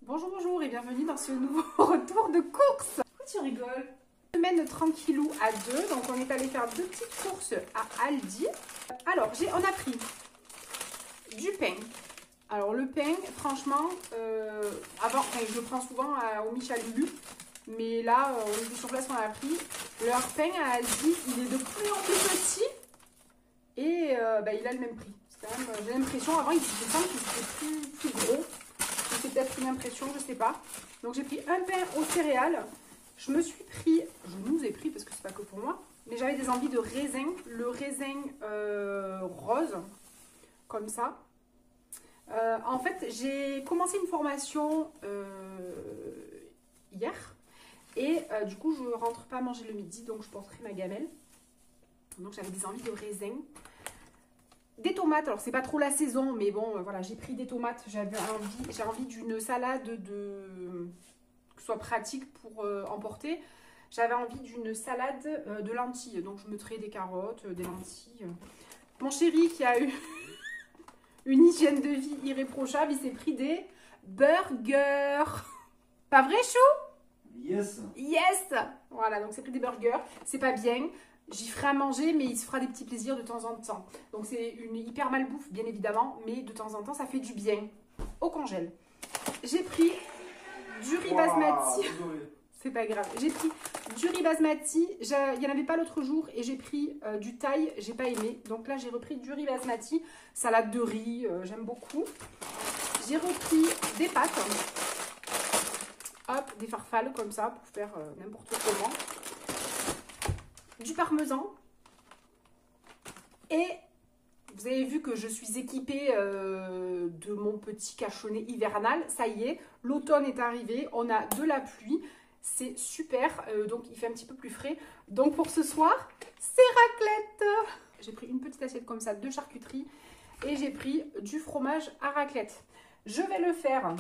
Bonjour, bonjour et bienvenue dans ce nouveau retour de course. Pourquoi tu rigoles? Semaine tranquillou à deux, donc on est allé faire deux petites courses à Aldi. Alors, on a pris du pain. Alors le pain, franchement, je le prends souvent au Michalulu, mais là, on était sur place, on a pris. Leur pain à Aldi, il est de plus en plus petit et il a le même prix. J'ai l'impression, avant, il était plus gros. C'est peut-être une impression, je sais pas. Donc j'ai pris un pain aux céréales. Je nous ai pris parce que c'est pas que pour moi, mais j'avais des envies de raisin. Le raisin rose, comme ça. En fait, j'ai commencé une formation hier. Et du coup, je rentre pas manger le midi, donc je porterai ma gamelle. Donc j'avais des envies de raisin. Des tomates, alors c'est pas trop la saison, mais bon, voilà, j'ai pris des tomates. J'ai envie d'une salade que ce soit pratique pour emporter. J'avais envie d'une salade de lentilles, donc je mettrai des carottes, des lentilles. Mon chéri qui a eu une hygiène de vie irréprochable, il s'est pris des burgers. Pas vrai, chou? Yes. Yes. Voilà, donc c'est pris des burgers, c'est pas bien. J'y ferai à manger, mais il se fera des petits plaisirs de temps en temps. Donc c'est une hyper malbouffe, bien évidemment, mais de temps en temps, ça fait du bien. Au congèle. J'ai pris du riz basmati. C'est pas grave. J'ai pris du riz basmati. Il n'y en avait pas l'autre jour et j'ai pris du thaï. J'ai pas aimé. Donc là, j'ai repris du riz basmati. Salade de riz, j'aime beaucoup. J'ai repris des pâtes. Hop, des farfales comme ça pour faire n'importe comment. Du parmesan. Et vous avez vu que je suis équipée de mon petit cachonnet hivernal. Ça y est, l'automne est arrivé. On a de la pluie. C'est super. Donc, il fait un petit peu plus frais. Donc, pour ce soir, c'est raclette. J'ai pris une petite assiette comme ça de charcuterie. Et j'ai pris du fromage à raclette. Je vais le faire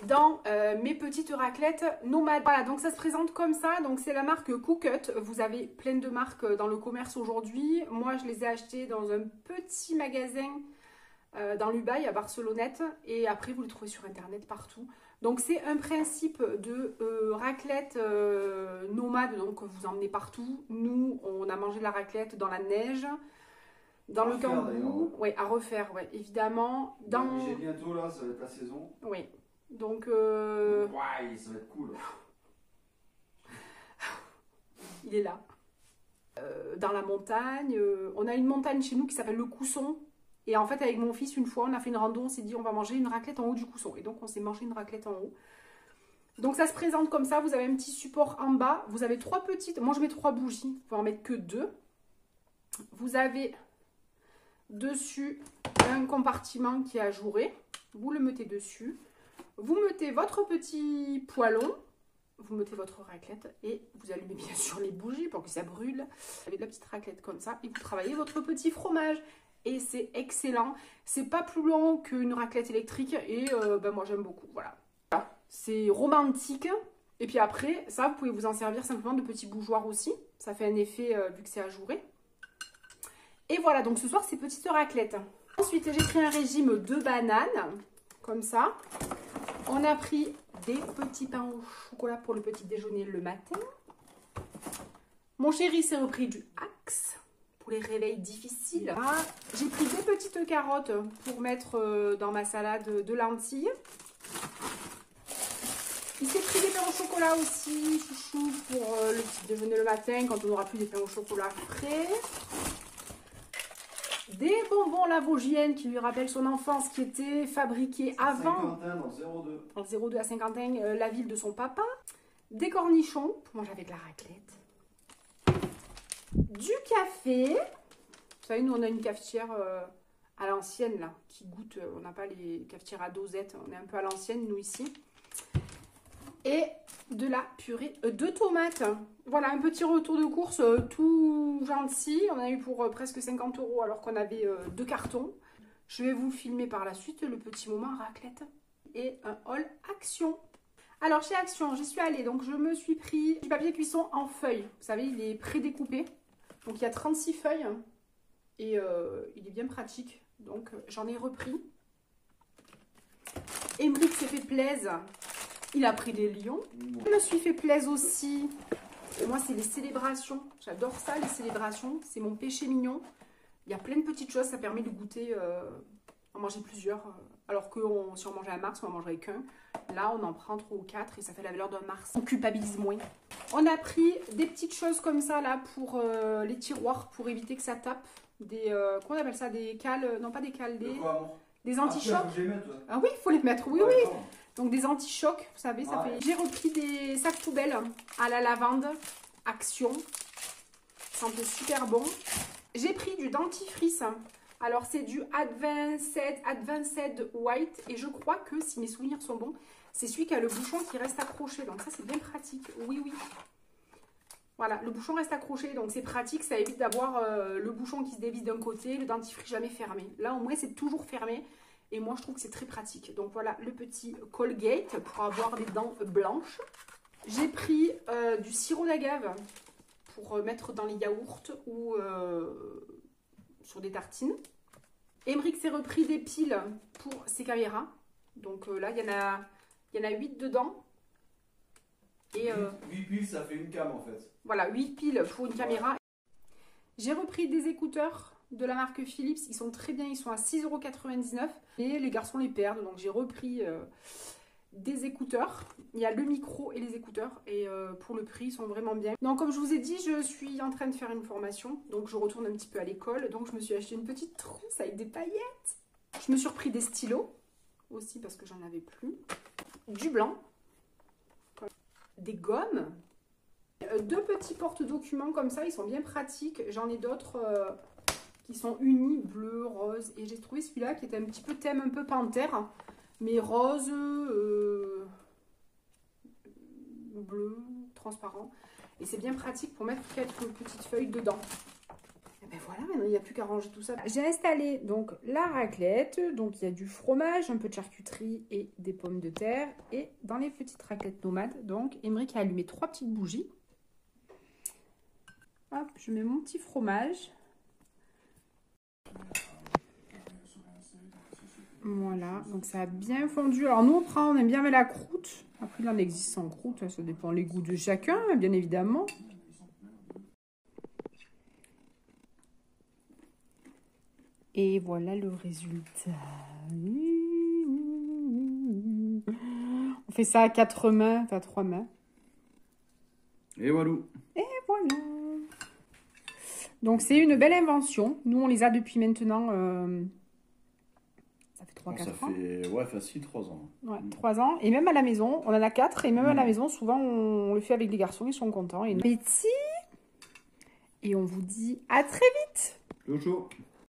dans mes petites raclettes nomades. Voilà, donc ça se présente comme ça. Donc c'est la marque Cookut. Vous avez plein de marques dans le commerce aujourd'hui. Moi, je les ai achetées dans un petit magasin dans l'Ubaï à Barcelonnette. Et après, vous les trouvez sur Internet partout. Donc c'est un principe de raclette nomade. Donc vous emmenez partout. Nous, on a mangé la raclette dans la neige. Dans le Cambou. Oui, à refaire, ouais, évidemment. J'ai bientôt là, ça va être la saison. Oui. Donc, ouais, ça va être cool. Il est là. Dans la montagne. On a une montagne chez nous qui s'appelle le Cousson. Et en fait, avec mon fils, une fois, on a fait une rando. On s'est dit, on va manger une raclette en haut du Cousson. Et donc, on s'est mangé une raclette en haut. Donc, ça se présente comme ça. Vous avez un petit support en bas. Vous avez 3 petites. Moi, je mets 3 bougies. Vous pouvez en mettre que 2. Vous avez dessus un compartiment qui est ajouré. Vous le mettez dessus. Vous mettez votre petit poêlon, vous mettez votre raclette et vous allumez bien sûr les bougies pour que ça brûle. Vous avez de la petite raclette comme ça et vous travaillez votre petit fromage. Et c'est excellent. C'est pas plus long qu'une raclette électrique et moi j'aime beaucoup. Voilà. C'est romantique. Et puis après, ça vous pouvez vous en servir simplement de petits bougeoirs aussi. Ça fait un effet vu que c'est ajouré. Et voilà, donc ce soir c'est petite raclette. Ensuite, j'ai pris un régime de bananes, comme ça. On a pris des petits pains au chocolat pour le petit déjeuner le matin. Mon chéri s'est repris du Axe pour les réveils difficiles. J'ai pris des petites carottes pour mettre dans ma salade de lentilles. Il s'est pris des pains au chocolat aussi, chouchou, pour le petit déjeuner le matin quand on n'aura plus des pains au chocolat frais. Des bonbons Lavogienne qui lui rappellent son enfance, qui étaient fabriqués avant. Saint-Quentin dans le 02. Dans le 02 à Saint-Quentin, la ville de son papa. Des cornichons pour manger avec la raclette. Du café. Vous savez, nous on a une cafetière à l'ancienne là, qui goûte. On n'a pas les cafetières à dosette, on est un peu à l'ancienne nous ici. Et de la purée de tomates. Voilà, un petit retour de course tout gentil. On a eu pour presque 50 € alors qu'on avait 2 cartons. Je vais vous filmer par la suite le petit moment raclette et un haul Action. Alors chez Action, j'y suis allée. Donc je me suis pris du papier cuisson en feuilles. Vous savez, il est prédécoupé. Donc il y a 36 feuilles et il est bien pratique. Donc j'en ai repris. Emeric s'est fait plaisir. Il a pris des lions. Je me suis fait plaisir aussi. Et moi, c'est les célébrations. J'adore ça, les célébrations. C'est mon péché mignon. Il y a plein de petites choses. Ça permet de goûter, en manger plusieurs. Alors que si on mangeait un Mars, on n'en mangerait qu'un. Là, on en prend 3 ou 4 et ça fait la valeur d'un Mars. On culpabilise moins. On a pris des petites choses comme ça, là, pour les tiroirs, pour éviter que ça tape. Des, comment on appelle ça? Des cales, non pas des cales, des anti-chocs. Ah oui, il faut les mettre, oui, oui. Donc des anti-chocs, vous savez, ça fait... J'ai repris des sacs poubelles à la lavande, Action. Ça sent super bon. J'ai pris du dentifrice. Alors c'est du Advanced White. Et je crois que, si mes souvenirs sont bons, c'est celui qui a le bouchon qui reste accroché. Donc ça, c'est bien pratique. Oui, oui. Voilà, le bouchon reste accroché, donc c'est pratique, ça évite d'avoir le bouchon qui se dévisse d'un côté, le dentifrice jamais fermé. Là, au moins, c'est toujours fermé, et moi, je trouve que c'est très pratique. Donc voilà, le petit Colgate pour avoir des dents blanches. J'ai pris du sirop d'agave pour mettre dans les yaourts ou sur des tartines. Emeric s'est repris des piles pour ses caméras. Donc là, il y en a 8 dedans. Et 8 piles, ça fait une cam en fait. Voilà, 8 piles pour une caméra. J'ai repris des écouteurs de la marque Philips. Ils sont très bien, ils sont à 6,99 €. Et les garçons les perdent. Donc j'ai repris des écouteurs. Il y a le micro et les écouteurs. Et pour le prix, ils sont vraiment bien. Donc comme je vous ai dit, je suis en train de faire une formation. Donc je retourne un petit peu à l'école. Donc je me suis acheté une petite trousse avec des paillettes. Je me suis repris des stylos aussi parce que j'en avais plus. Du blanc. Des gommes, 2 petits porte-documents comme ça, ils sont bien pratiques. J'en ai d'autres qui sont unis, bleu, rose. Et j'ai trouvé celui-là qui était un petit peu thème un peu panthère, mais rose, bleu, transparent. Et c'est bien pratique pour mettre quelques petites feuilles dedans. Et ben voilà, maintenant il n'y a plus qu'à ranger tout ça. J'ai installé donc la raclette, donc il y a du fromage, un peu de charcuterie et des pommes de terre. Et dans les petites raclettes nomades, donc Emeric a allumé 3 petites bougies. Hop, je mets mon petit fromage. Voilà, donc ça a bien fondu. Alors nous on aime bien avec la croûte. Après il en existe sans croûte, ça dépend les goûts de chacun, bien évidemment. Et voilà le résultat. On fait ça à 4 mains, à 3 mains. Et voilà. Et voilà. Donc c'est une belle invention. Nous on les a depuis maintenant, ça fait 3-4 ans. Ça fait, ouais, facile 3 ans. Ouais, 3 ans. Et même à la maison, on en a 4. Et même à la maison, souvent on le fait avec les garçons, ils sont contents. Et on vous dit à très vite. Ciao, ciao.